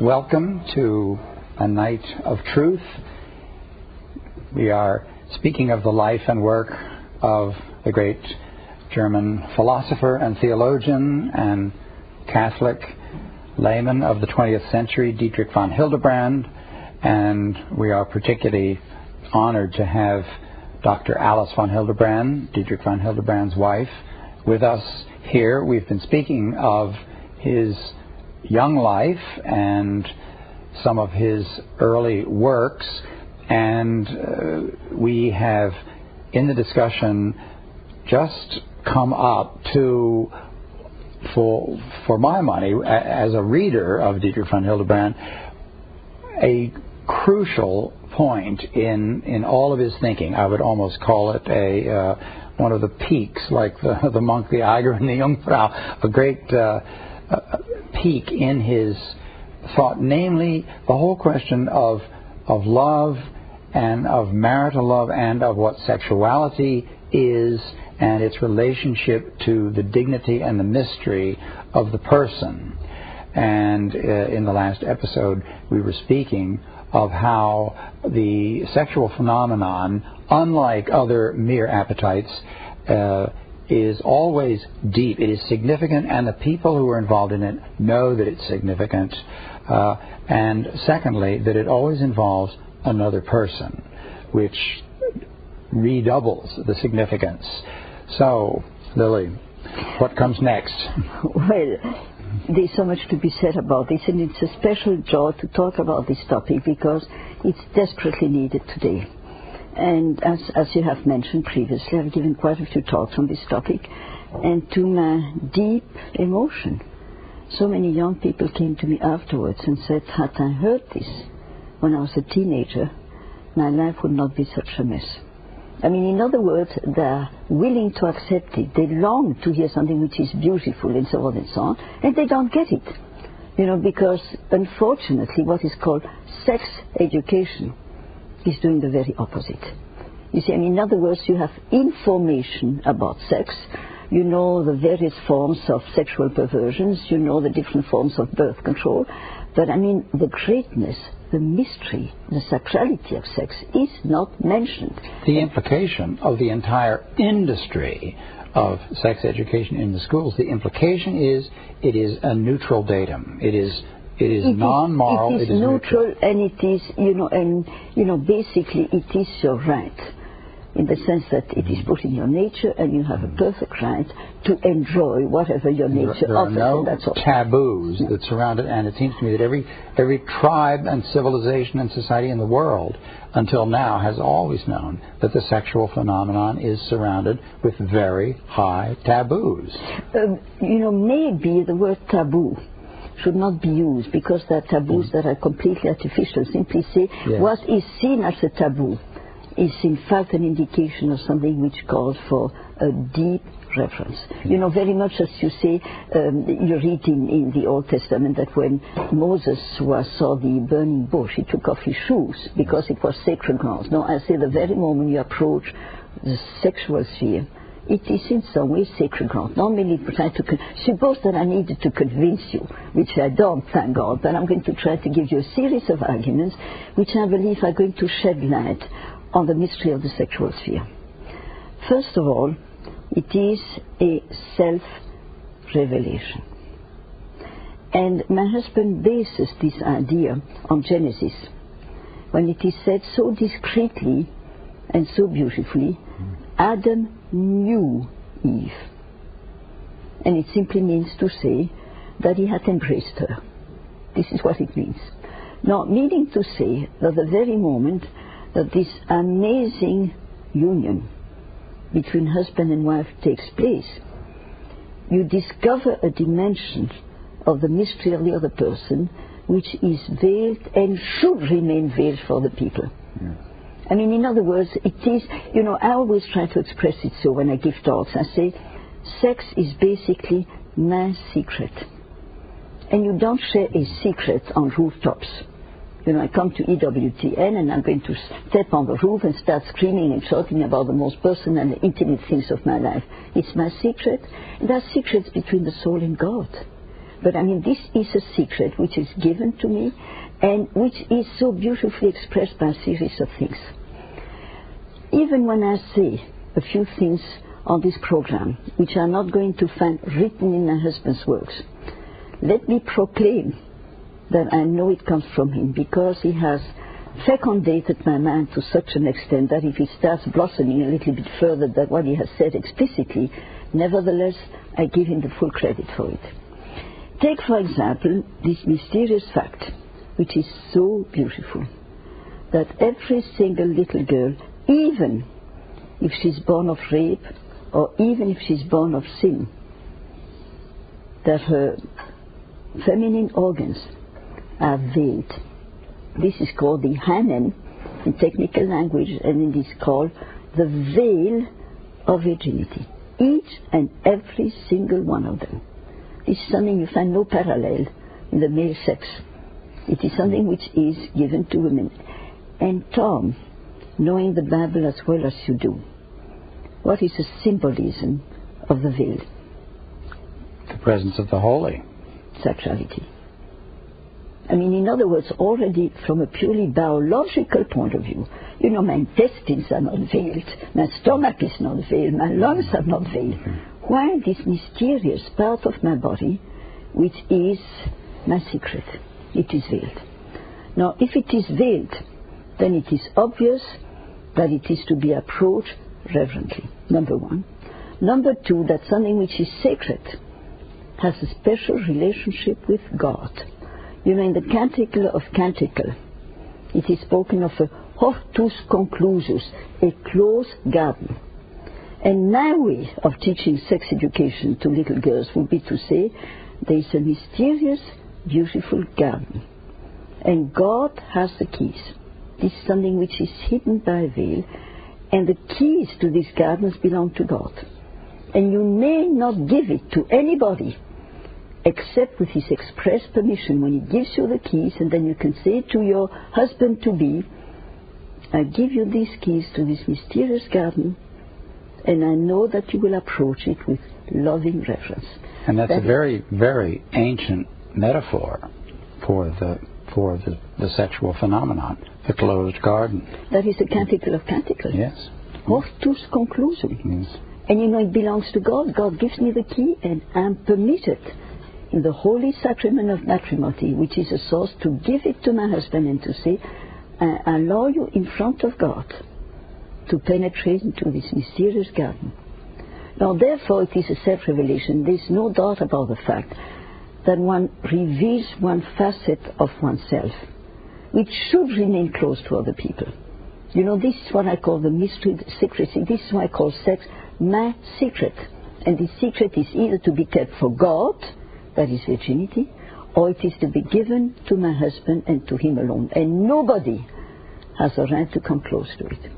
Welcome to a night of truth. We are speaking of the life and work of the great German philosopher and theologian and Catholic layman of the 20th century, Dietrich von Hildebrand, and we are particularly honored to have Dr. Alice von Hildebrand, Dietrich von Hildebrand's wife, with us here. We've been speaking of his young life and some of his early works, and we have in the discussion just come up to, for my money, as a reader of Dietrich von Hildebrand, a crucial point in all of his thinking. I would almost call it one of the peaks, like the monk, the Eiger, and the Jungfrau, a great peak in his thought, namely the whole question of love and of marital love and of what sexuality is and its relationship to the dignity and the mystery of the person. And in the last episode we were speaking of how the sexual phenomenon, unlike other mere appetites, is always deep. It is significant, and the people who are involved in it know that it's significant. And secondly, that it always involves another person, which redoubles the significance. So, Lily, what comes next? Well, there's so much to be said about this, and it's a special joy to talk about this topic because it's desperately needed today. And as you have mentioned previously, I've given quite a few talks on this topic, and to my deep emotion, so many young people came to me afterwards and said, had I heard this when I was a teenager, my life would not be such a mess. I mean, in other words, they're willing to accept it. They long to hear something which is beautiful and so on and so on, and they don't get it. You know, because unfortunately what is called sex education is doing the very opposite. You see, I mean, in other words, you have information about sex, you know the various forms of sexual perversions, you know the different forms of birth control, but I mean, the greatness, the mystery, the sacrality of sex is not mentioned. The implication of the entire industry of sex education in the schools, the implication is it is a neutral datum. It is non-moral. It is neutral, and it is, basically it is your right, in the sense that it is put in your nature, and you have a perfect right to enjoy whatever your nature offers. There are no taboos that surround it, and it seems to me that every tribe and civilization and society in the world until now has always known that the sexual phenomenon is surrounded with very high taboos. Maybe the word taboo should not be used, because there are taboos that are completely artificial. Simply say, what is seen as a taboo is in fact an indication of something which calls for a deep reference. You know, very much as you say, you read in the Old Testament that when Moses saw the burning bush, he took off his shoes because it was sacred ground. Now, I say the very moment you approach the sexual sphere, it is in some way sacred ground. Normally, suppose that I needed to convince you, which I don't, thank God, but I'm going to try to give you a series of arguments which I believe are going to shed light on the mystery of the sexual sphere. First of all, it is a self-revelation. And my husband bases this idea on Genesis, when it is said so discreetly and so beautifully, Adam knew Eve. And it simply means to say that he had embraced her. This is what it means. Now, meaning to say that the very moment that this amazing union between husband and wife takes place, you discover a dimension of the mystery of the other person which is veiled and should remain veiled for the people. Yeah. I mean, in other words, it is, I always try to express it so when I give talks. I say, sex is basically my secret. And you don't share a secret on rooftops. I come to EWTN and I'm going to step on the roof and start screaming and shouting about the most personal and intimate things of my life. It's my secret. And there are secrets between the soul and God. But I mean, this is a secret which is given to me and which is so beautifully expressed by a series of things. Even when I say a few things on this program, which are not going to find written in my husband's works, let me proclaim that I know it comes from him, because he has fecundated my mind to such an extent that if he starts blossoming a little bit further than what he has said explicitly, nevertheless, I give him the full credit for it. Take, for example, this mysterious fact, which is so beautiful, that every single little girl, even if she's born of rape, or even if she's born of sin, that her feminine organs are veiled. This is called the Hanen in technical language, and it is called the veil of virginity. Each and every single one of them. This is something you find no parallel in the male sex. It is something which is given to women. And Tom, knowing the Bible as well as you do, what is the symbolism of the veil? The presence of the holy. Sexuality. I mean, in other words, already from a purely biological point of view, you know, my intestines are not veiled, my stomach is not veiled, my lungs are not veiled. Why this mysterious part of my body, which is my secret, it is veiled. Now, if it is veiled, then it is obvious that it is to be approached reverently, number one. Number two, that something which is sacred has a special relationship with God. You know, in the Canticle of Canticle, it is spoken of a hortus conclusus, a closed garden. And my way of teaching sex education to little girls would be to say, there is a mysterious, beautiful garden. And God has the keys. This is something which is hidden by a veil, and the keys to these gardens belong to God. And you may not give it to anybody except with his express permission, when he gives you the keys, and then you can say to your husband-to-be, I give you these keys to this mysterious garden, and I know that you will approach it with loving reverence. And that's a very, very ancient metaphor for the sexual phenomenon, the closed garden. That is the Canticle of Canticles. Yes. Hortus conclusum. Yes. And you know, it belongs to God. God gives me the key, and I'm permitted in the holy sacrament of matrimony, which is a source, to give it to my husband and to say, I allow you in front of God to penetrate into this mysterious garden. Now, therefore, it is a self-revelation. There's no doubt about the fact that one reveals one facet of oneself, which should remain close to other people. You know, this is what I call the mystery, the secrecy. This is what I call sex, my secret. And this secret is either to be kept for God, that is virginity, or it is to be given to my husband and to him alone. And nobody has a right to come close to it.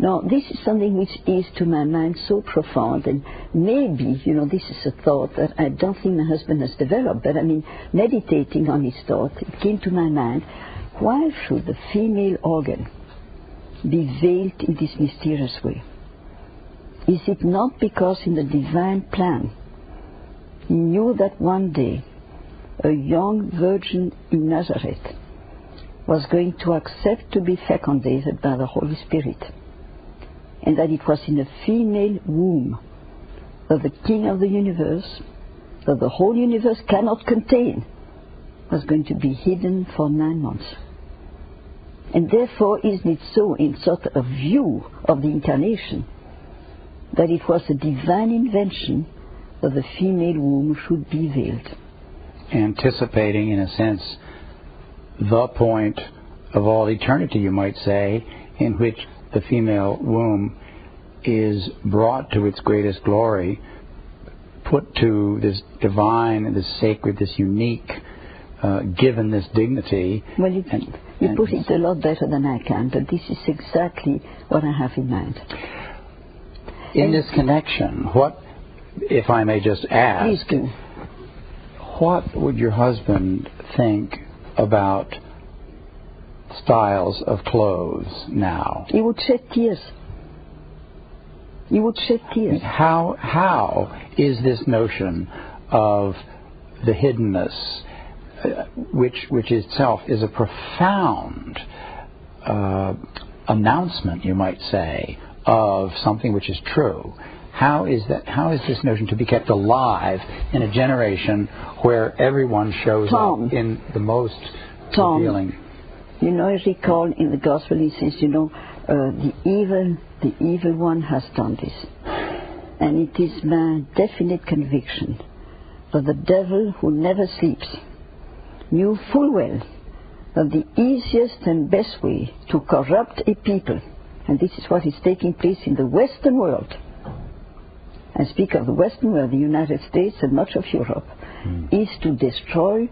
Now, this is something which is to my mind so profound, and maybe, you know, this is a thought that I don't think my husband has developed, but I mean, meditating on his thought, it came to my mind, why should the female organ be veiled in this mysterious way? Is it not because in the divine plan, he knew that one day a young virgin in Nazareth was going to accept to be fecundated by the Holy Spirit, and that it was in a female womb that the King of the universe, that the whole universe cannot contain, was going to be hidden for 9 months. And therefore, isn't it so, in sort of view of the incarnation, that it was a divine invention that the female womb should be veiled? Anticipating, in a sense, the point of all eternity, you might say, in which the female womb is brought to its greatest glory, put to this divine, this sacred, this unique, given this dignity. Well, you put it a lot better than I can, but this is exactly what I have in mind. In this connection, what, if I may just ask, please do. What would your husband think about styles of clothes now? He would shed tears. He would shed tears. How is this notion of the hiddenness, which itself is a profound announcement, you might say, of something which is true. How is this notion to be kept alive in a generation where everyone shows up in the most revealing? You know, I recall in the Gospel it says, the evil one has done this. And it is my definite conviction that the devil, who never sleeps, knew full well that the easiest and best way to corrupt a people, and this is what is taking place in the Western world, I speak of the Western world, the United States and much of Europe, is to destroy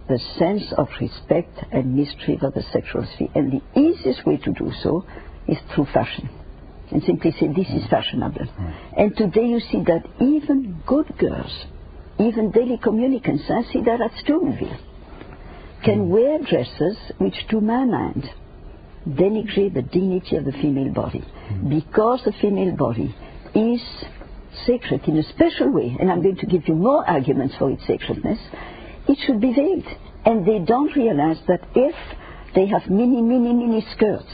the sense of respect and mystery of the sexual sphere. And the easiest way to do so is through fashion. And simply say, this is fashionable. And today you see that even good girls, even daily communicants, I see that at Steubenville, can wear dresses which, to my mind, denigrate the dignity of the female body. Because the female body is sacred in a special way, and I'm going to give you more arguments for its sacredness, it should be veiled. And they don't realize that if they have mini skirts,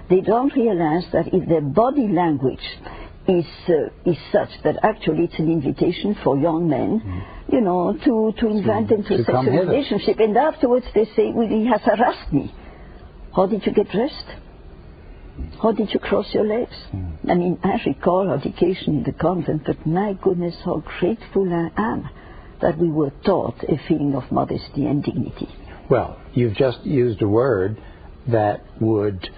they don't realize that if their body language is such that actually it's an invitation for young men, to invite them to a sexual relationship, and afterwards they say, well, he has harassed me. How did you get dressed? How did you cross your legs? I mean, I recall our education in the convent, but my goodness, how grateful I am that we were taught a feeling of modesty and dignity. Well, you've just used a word that would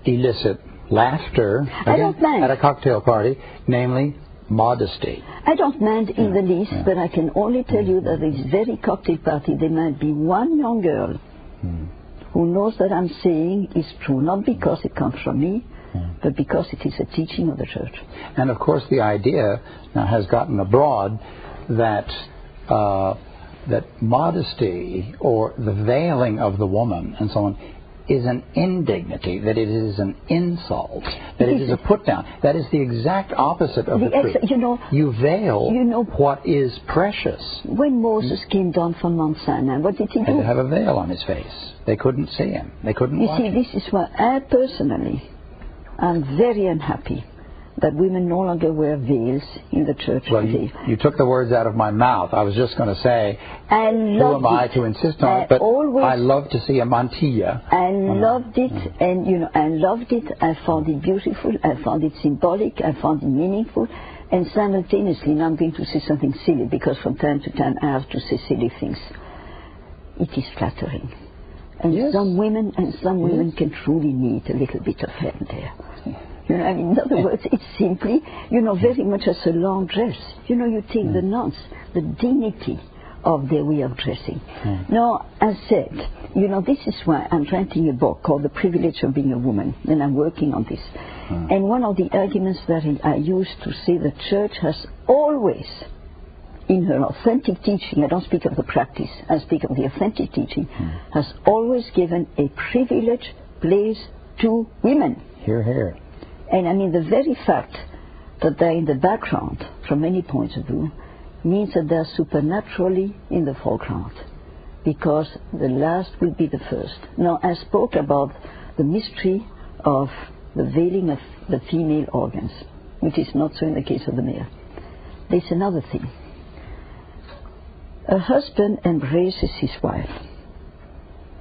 elicit laughter at a cocktail party, namely modesty. I don't mind in the least, but I can only tell you that this very cocktail party, there might be one young girl who knows that I'm saying is true, not because it comes from me, but because it is a teaching of the Church. And of course the idea now has gotten abroad that modesty, or the veiling of the woman and so on, is an indignity, that it is an insult, that it is a put down. That is the exact opposite of the truth. You veil what is precious. When Moses came down from Mount Sinai, what did he do? He had to have a veil on his face. They couldn't see him. They couldn't watch him. You see, this is why I personally am very unhappy that women no longer wear veils in the church today. You took the words out of my mouth. I was just going to say, who am I to insist on it? But I love to see a mantilla. I loved it, and I loved it. I found it beautiful. I found it symbolic. I found it meaningful. And simultaneously, now I'm going to say something silly, because from time to time I have to say silly things. It is flattering. And some women can truly need a little bit of help there. In other words, it's simply, very much as a long dress. You take the nuns, the dignity of their way of dressing. Now, as said, this is why I'm writing a book called The Privilege of Being a Woman, and I'm working on this. And one of the arguments that I use to say the Church has always, in her authentic teaching, I don't speak of the practice, I speak of the authentic teaching, has always given a privileged place to women. Hear, hear. And I mean, the very fact that they're in the background, from many points of view, means that they're supernaturally in the foreground, because the last will be the first. Now, I spoke about the mystery of the veiling of the female organs, which is not so in the case of the male. There's another thing. A husband embraces his wife,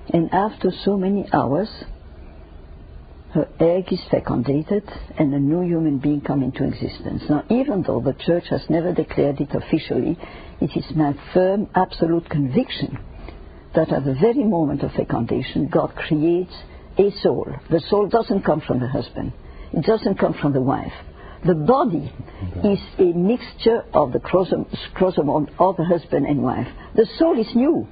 and after so many hours, her egg is fecundated and a new human being comes into existence. Now, even though the Church has never declared it officially, it is my firm, absolute conviction that at the very moment of fecundation, God creates a soul. The soul doesn't come from the husband. It doesn't come from the wife. The body is a mixture of the chromosome of the husband and wife. The soul is new.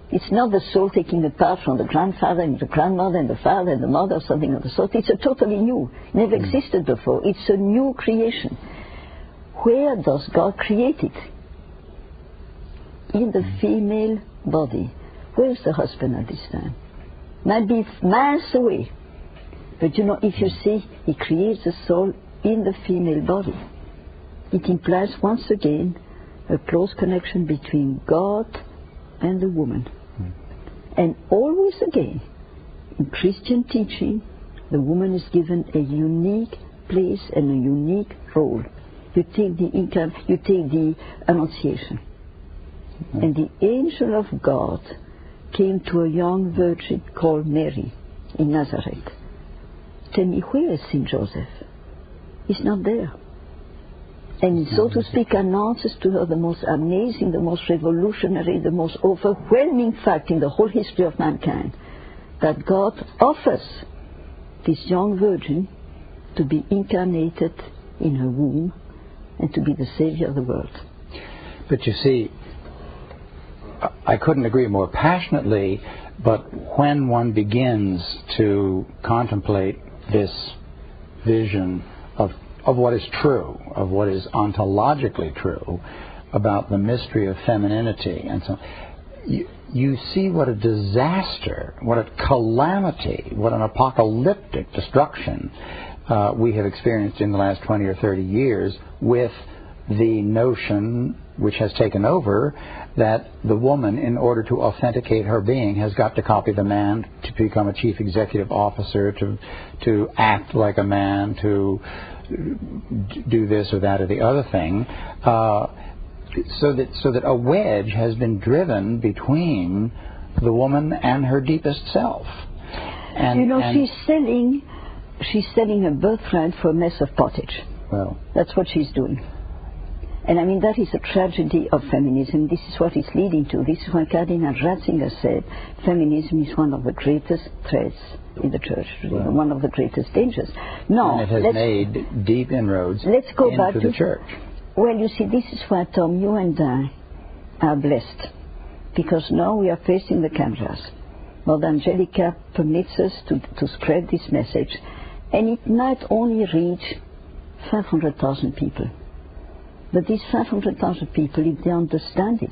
It's not the soul taking a part from the grandfather and the grandmother and the father and the mother or something of the sort. It's a totally new, never existed before. It's a new creation. Where does God create it? In the female body. Where's the husband at this time? Might be miles away. But if you see, he creates the soul in the female body, it implies once again a close connection between God and the woman. And always again, in Christian teaching, the woman is given a unique place and a unique role. You take the Annunciation. And the angel of God came to a young virgin called Mary in Nazareth. Tell me, where is Saint Joseph? He's not there. And so to speak, announces to her the most amazing, the most revolutionary, the most overwhelming fact in the whole history of mankind, that God offers this young virgin to be incarnated in her womb and to be the Savior of the world. But you see, I couldn't agree more passionately, but when one begins to contemplate this vision of what is true, of what is ontologically true about the mystery of femininity, and so you see what a disaster, what a calamity, what an apocalyptic destruction we have experienced in the last 20 or 30 years with the notion which has taken over that the woman, in order to authenticate her being, has got to copy the man, to become a chief executive officer, to act like a man, to do this or that or the other thing, so that a wedge has been driven between the woman and her deepest self. And she's selling a birthright for a mess of pottage. Well, that's what she's doing. And I mean, that is a tragedy of feminism. This is what it's leading to. This is why Cardinal Ratzinger said feminism is one of the greatest threats in the church, one of the greatest dangers. No, and it has made deep inroads into the church. Well, you see, this is why, Tom, you and I are blessed, because now we are facing the cameras. Mother Angelica permits us to spread this message, and it might only reach 500,000 people. But these 500,000 people, if they understand it,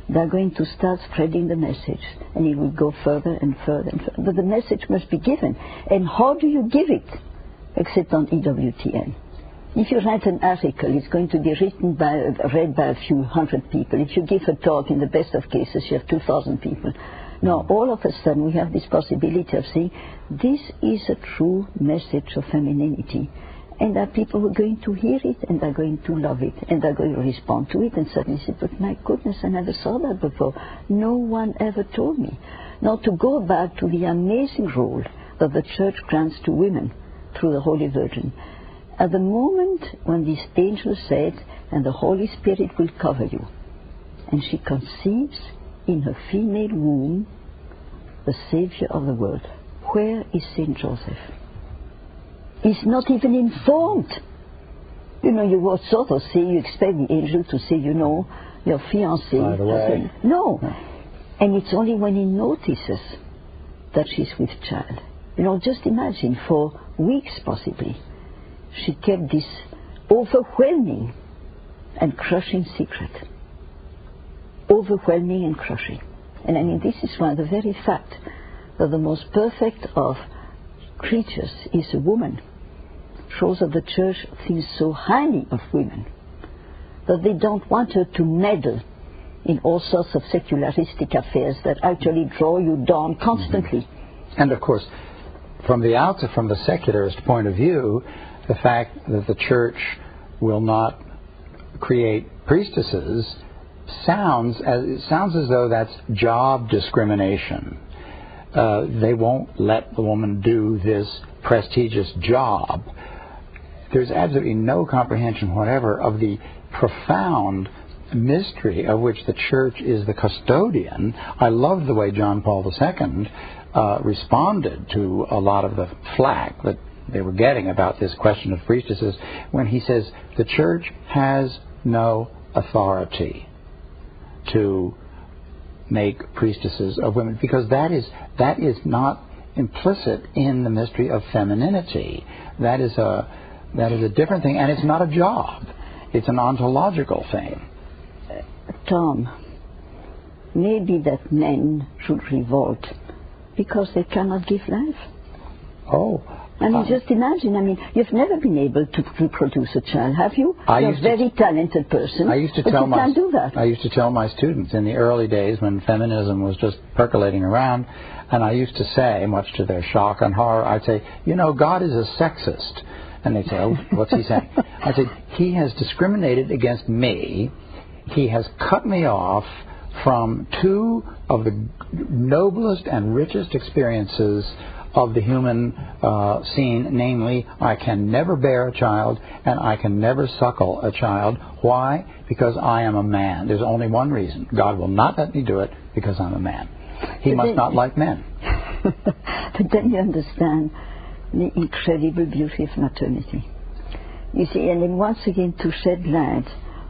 they're going to start spreading the message, and it will go further and further and further. But the message must be given. And how do you give it? Except on EWTN. If you write an article, it's going to be read by a few hundred people. If you give a talk, in the best of cases, you have 2,000 people. Now, all of a sudden, we have this possibility of saying, this is a true message of femininity. And there are people who are going to hear it, and they're going to love it, and they're going to respond to it, and suddenly say, but my goodness, I never saw that before. No one ever told me. Now, to go back to the amazing role that the Church grants to women through the Holy Virgin. At the moment when this angel said, and the Holy Spirit will cover you, and she conceives in her female womb the Savior of the world. Where is Saint Joseph? He's not even informed. You know, you would sort of say, you expect the angel to say, you know, your fiancé. By the way. No. And it's only when he notices that she's with child. You know, just imagine, for weeks possibly, she kept this overwhelming and crushing secret. Overwhelming and crushing. And I mean, this is why the very fact that the most perfect of creatures is a woman shows that the Church thinks so highly of women that they don't want her to meddle in all sorts of secularistic affairs that actually draw you down constantly. And of course, from the secularist point of view, the fact that the Church will not create priestesses sounds as though that's job discrimination. They won't let the woman do this prestigious job. There's absolutely no comprehension whatever of the profound mystery of which the Church is the custodian. I love the way John Paul II responded to a lot of the flack that they were getting about this question of priestesses when he says the Church has no authority to make priestesses of women, because that is not implicit in the mystery of femininity. That is a different thing, and it's not a job. It's an ontological thing. Tom, maybe that men should revolt because they cannot give life. Oh, I mean, just imagine, I mean, you've never been able to reproduce a child, have you? You're a very talented person, but you can't do that. I used to tell my students in the early days when feminism was just percolating around, and I used to say, much to their shock and horror, I'd say, you know, God is a sexist. And they'd say, oh, what's he saying? I'd say, he has discriminated against me. He has cut me off from two of the noblest and richest experiences of the human scene, namely, I can never bear a child and I can never suckle a child. Why? Because I am a man. There's only one reason. God will not let me do it because I'm a man. He must not like men. But then you understand the incredible beauty of maternity. You see, and then once again to shed light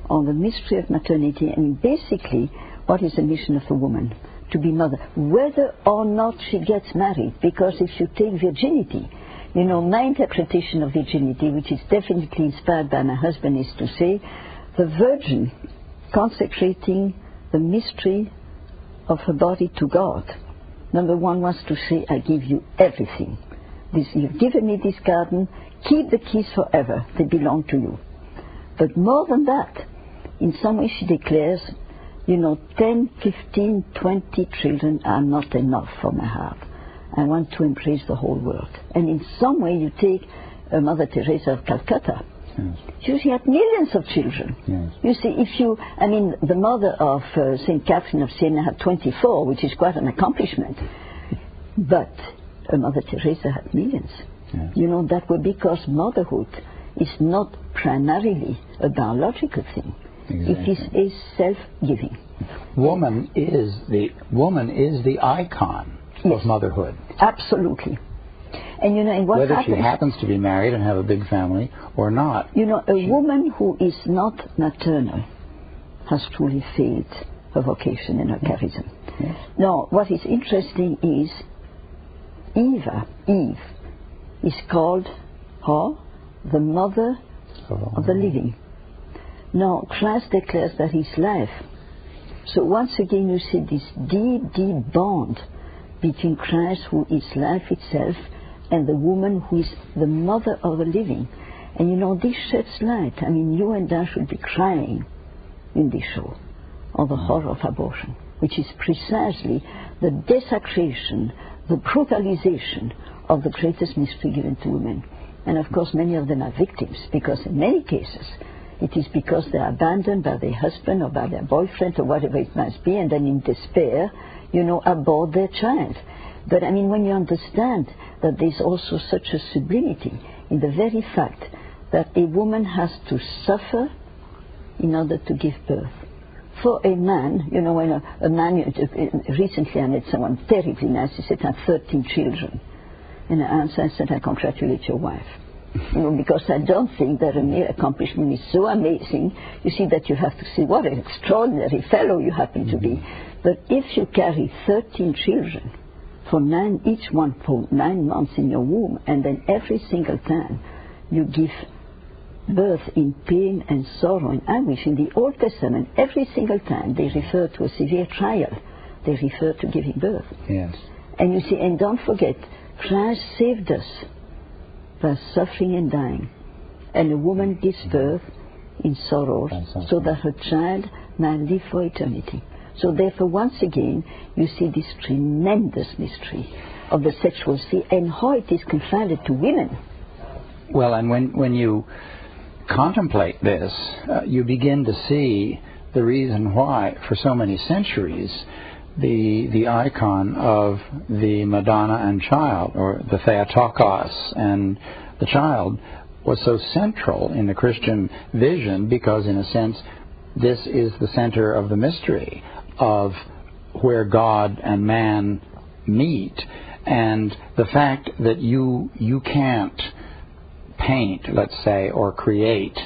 on the mystery of maternity and basically what is the mission of a woman? To be mother, whether or not she gets married. Because if you take virginity, you know, my interpretation of virginity, which is definitely inspired by my husband, is to say the virgin consecrating the mystery of her body to God. Number one was to say, I give you everything. You've given me this garden, keep the keys forever, they belong to you. But more than that, in some way she declares, you know, 10, 15, 20 children are not enough for my heart. I want to embrace the whole world. And in some way you take Mother Teresa of Calcutta. Yes. She had millions of children. Yes. You see, the mother of St. Catherine of Siena had 24, which is quite an accomplishment. But Mother Teresa had millions. Yes. You know, that was because motherhood is not primarily a biological thing. Exactly. It is a self-giving. Woman is the icon of motherhood. Absolutely. And you know, and what whether happens, she happens to be married and have a big family or not. You know, a woman who is not maternal has truly failed her vocation and her charism. Yes. Now, what is interesting is Eve is called the mother of the living. Now, Christ declares that he's life. So once again you see this deep, deep bond between Christ, who is life itself, and the woman who is the mother of the living. And you know, this sheds light. I mean, you and I should be crying in this show on the horror of abortion, which is precisely the desecration, the brutalization of the greatest mystery given to women. And of course many of them are victims, because in many cases it is because they are abandoned by their husband or by their boyfriend or whatever it must be, and then in despair, you know, abort their child. But I mean, when you understand that there's also such a sublimity in the very fact that a woman has to suffer in order to give birth. For a man, you know, when a man, recently I met someone terribly nice, he said, I have 13 children. And I answered, I said, I congratulate your wife. You know, because I don't think that a mere accomplishment is so amazing. You see that you have to see what an extraordinary fellow you happen to be. But if you carry 13 children, each one for 9 months in your womb, and then every single time you give birth in pain and sorrow and anguish, in the Old Testament, every single time they refer to a severe trial, they refer to giving birth. Yes. And you see, and don't forget, Christ saved us by suffering and dying. And a woman gives birth in sorrow so that her child may live for eternity. So therefore, once again, you see this tremendous mystery of the sexual sphere and how it is confined to women. Well, and when you contemplate this, you begin to see the reason why, for so many centuries, the icon of the Madonna and Child, or the Theotokos and the Child, was so central in the Christian vision, because in a sense this is the center of the mystery of where God and man meet. And the fact that you can't paint, let's say, or create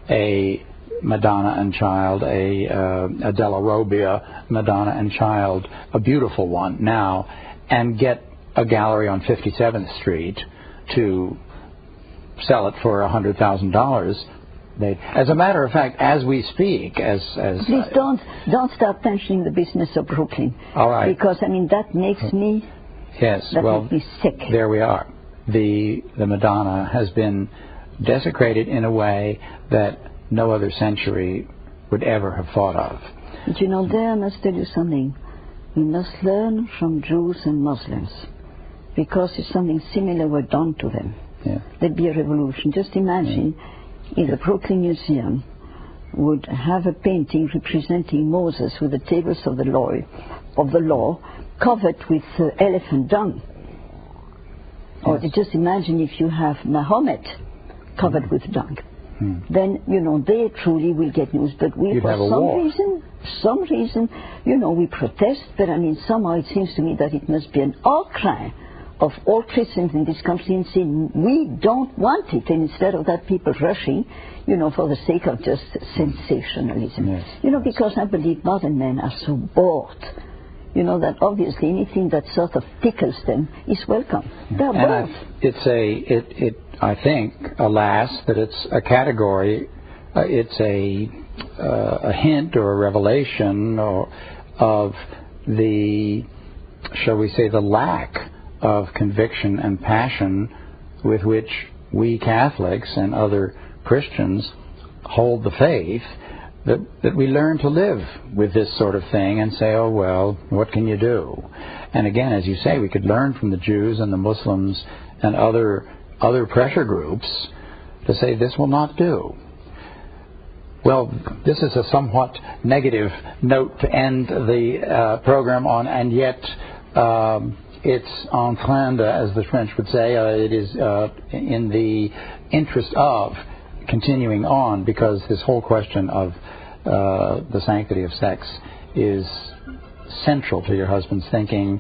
a Madonna and Child, a Della Robbia Madonna and Child, a beautiful one now, and get a gallery on 57th Street to sell it for $100,000. As a matter of fact, as we speak, please don't start mentioning the business of Brooklyn. All right. Because I mean that makes me makes me sick. There we are. the Madonna has been desecrated in a way that no other century would ever have thought of. But you know, there I must tell you something. We must learn from Jews and Muslims, because if something similar were done to them, there'd be a revolution. Just imagine if the Brooklyn Museum would have a painting representing Moses with the tables of the law covered with elephant dung. Or just imagine if you have Mahomet covered with dung. Then, you know, they truly will get news. But we, for some reason, you know, we protest. But I mean, somehow it seems to me that it must be an outcry of all Christians in this country and saying, we don't want it. And instead of that, people rushing, you know, for the sake of just sensationalism. Yes. You know, because I believe modern men are so bored. You know, that obviously anything that sort of tickles them is welcome. They're bored. I think, alas, that it's a category, it's a hint or a revelation of the, shall we say, the lack of conviction and passion with which we Catholics and other Christians hold the faith, that we learn to live with this sort of thing and say, oh, well, what can you do? And again, as you say, we could learn from the Jews and the Muslims and other pressure groups to say this will not do. Well, this is a somewhat negative note to end the program on, and yet it's en train de, as the French would say. It is in the interest of continuing on, because this whole question of the sanctity of sex is central to your husband's thinking,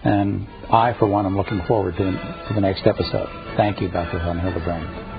and I, for one, am looking forward to the next episode. Thank you, Dr. Van Hildebrand.